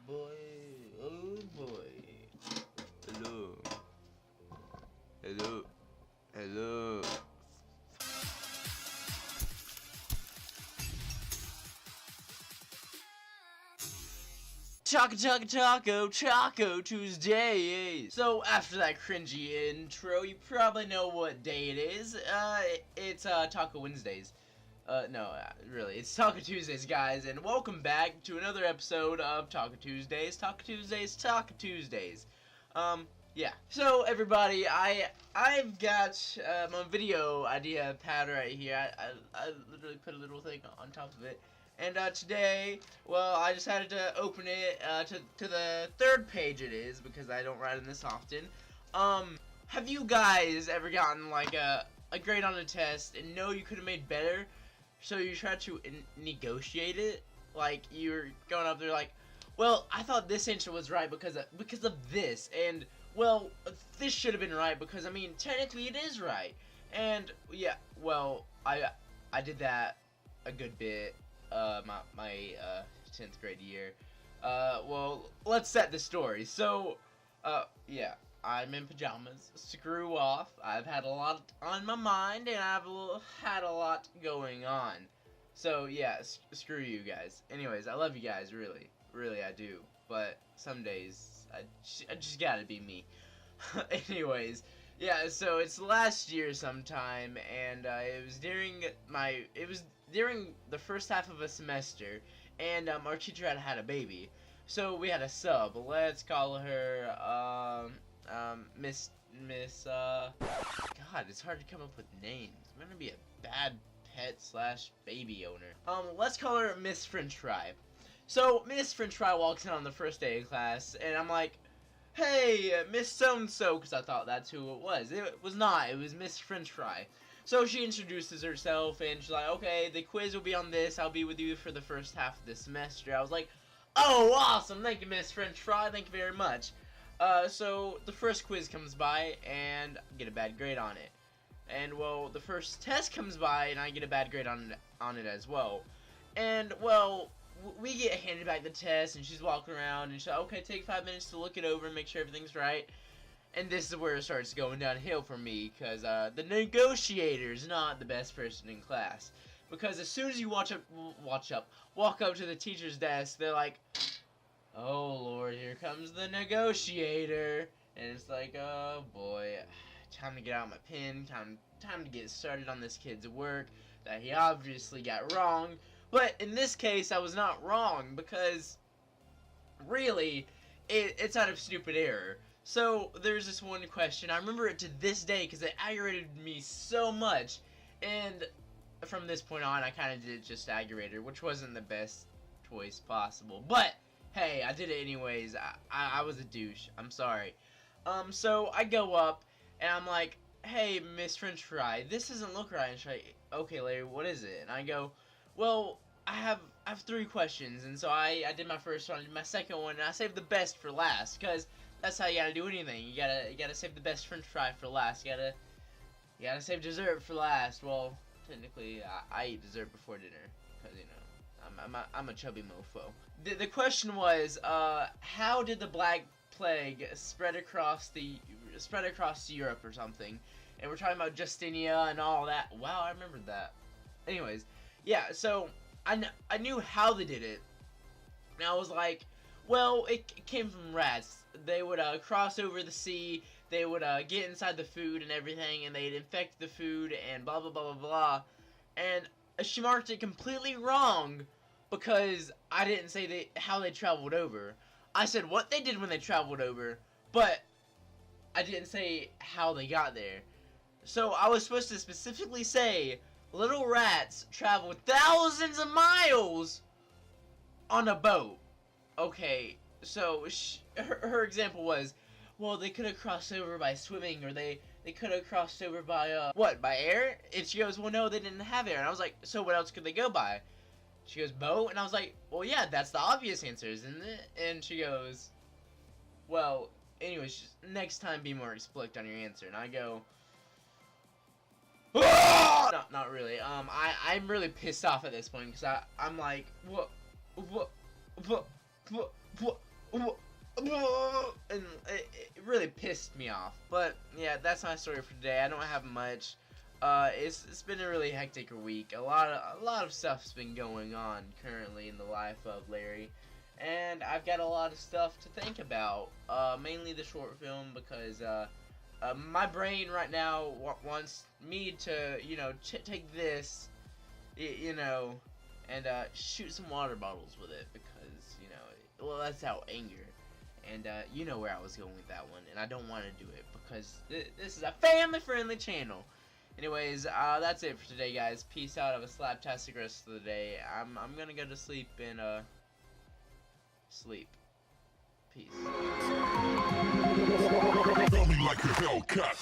boy, oh boy. Hello. Hello. Hello. Taco Tuesday. So after that cringy intro, you probably know what day it is. It's Taco Wednesdays. No, really, it's Taco Tuesdays, guys, and welcome back to another episode of Taco Tuesdays. Taco Tuesdays. Yeah. So everybody, I've got my video idea pad right here. I literally put a little thing on top of it. And today, well, I decided to open it to the third page it is, because I don't write in this often. Have you guys ever gotten like a grade on a test and know you could have made better, so you try to negotiate it? Like, you're going up there like, well, I thought this answer was right because of this, and well, this should have been right because, I mean, technically it is right. And yeah, well, I did that a good bit. My 10th grade year. Well, let's set the story. So, yeah, I'm in pajamas. Screw off. I've had a lot on my mind, and I've had a lot going on. So, yeah, screw you guys. Anyways, I love you guys, really. Really, I do. But some days, I just gotta be me. Anyways, yeah, so it's last year sometime, and it was during the first half of a semester, and our teacher had a baby, so we had a sub. Let's call her Miss God, it's hard to come up with names. I'm gonna be a bad pet / baby owner. Let's call her Mrs.FrenchFri. So Mrs.FrenchFri walks in on the first day of class, and I'm like, hey, Miss So-and-so, because I thought that's who it was. It was not. It was Mrs.FrenchFri. So she introduces herself, and she's like, okay, the quiz will be on this. I'll be with you for the first half of the semester. I was like, oh, awesome. Thank you, Mrs.FrenchFri. Thank you very much. So the first quiz comes by, and I get a bad grade on it. And, well, the first test comes by, and I get a bad grade on it as well. And, well, we get handed back the test, and she's walking around, and she's like, okay, take 5 minutes to look it over and make sure everything's right. And this is where it starts going downhill for me, because the negotiator's not the best person in class. Because as soon as you walk up to the teacher's desk, they're like, oh Lord, here comes the negotiator. And it's like, oh boy, time to get out my pen, time to get started on this kid's work that he obviously got wrong. But in this case, I was not wrong, because really, it's out of stupid error. So, there's this one question. I remember it to this day because it aggravated me so much. And from this point on, I kind of did just aggravator, which wasn't the best choice possible. But, hey, I did it anyways. I was a douche. I'm sorry. So, I go up, and I'm like, hey, Mrs.FrenchFri, this doesn't look right. And she's like, okay, Larry, what is it? And I go, well, I have 3 questions. And so I did my first one, I did my second one, and I saved the best for last, because that's how you gotta do anything. You gotta save the best French fry for last. You gotta save dessert for last. Well, technically, I eat dessert before dinner, cause you know I'm a chubby mofo. The question was, how did the Black Plague spread across Europe or something? And we're talking about Justinia and all that. Wow, I remembered that. Anyways, yeah. So I knew how they did it, and I was like, well, it came from rats. They would cross over the sea, they would get inside the food and everything, and they'd infect the food and blah blah blah blah blah. And she marked it completely wrong because I didn't say how they traveled over. I said what they did when they traveled over, but I didn't say how they got there. So I was supposed to specifically say little rats travel thousands of miles on a boat. Okay, so her example was, well, they could have crossed over by swimming, or they could have crossed over by, what, by air? And she goes, well, no, they didn't have air. And I was like, so what else could they go by? She goes, boat? And I was like, well, yeah, that's the obvious answer, isn't it? And she goes, well, anyways, next time be more explicit on your answer. And I go, ah! No, not really. I'm really pissed off at this point, because I'm like, what? and it really pissed me off. But yeah, that's my story for today. I don't have much. It's been a really hectic week. A lot of stuff's been going on currently in the life of Larry, and I've got a lot of stuff to think about. Mainly the short film, because my brain right now wants me to, you know, take this, you know, and shoot some water bottles with it, because, you know, well, that's out anger. And you know where I was going with that one, and I don't want to do it because this is a family-friendly channel. Anyways, that's it for today, guys. Peace out. Have a slaptastic rest of the day. I'm gonna go to sleep and sleep. Peace. Tell me like a Hellcat.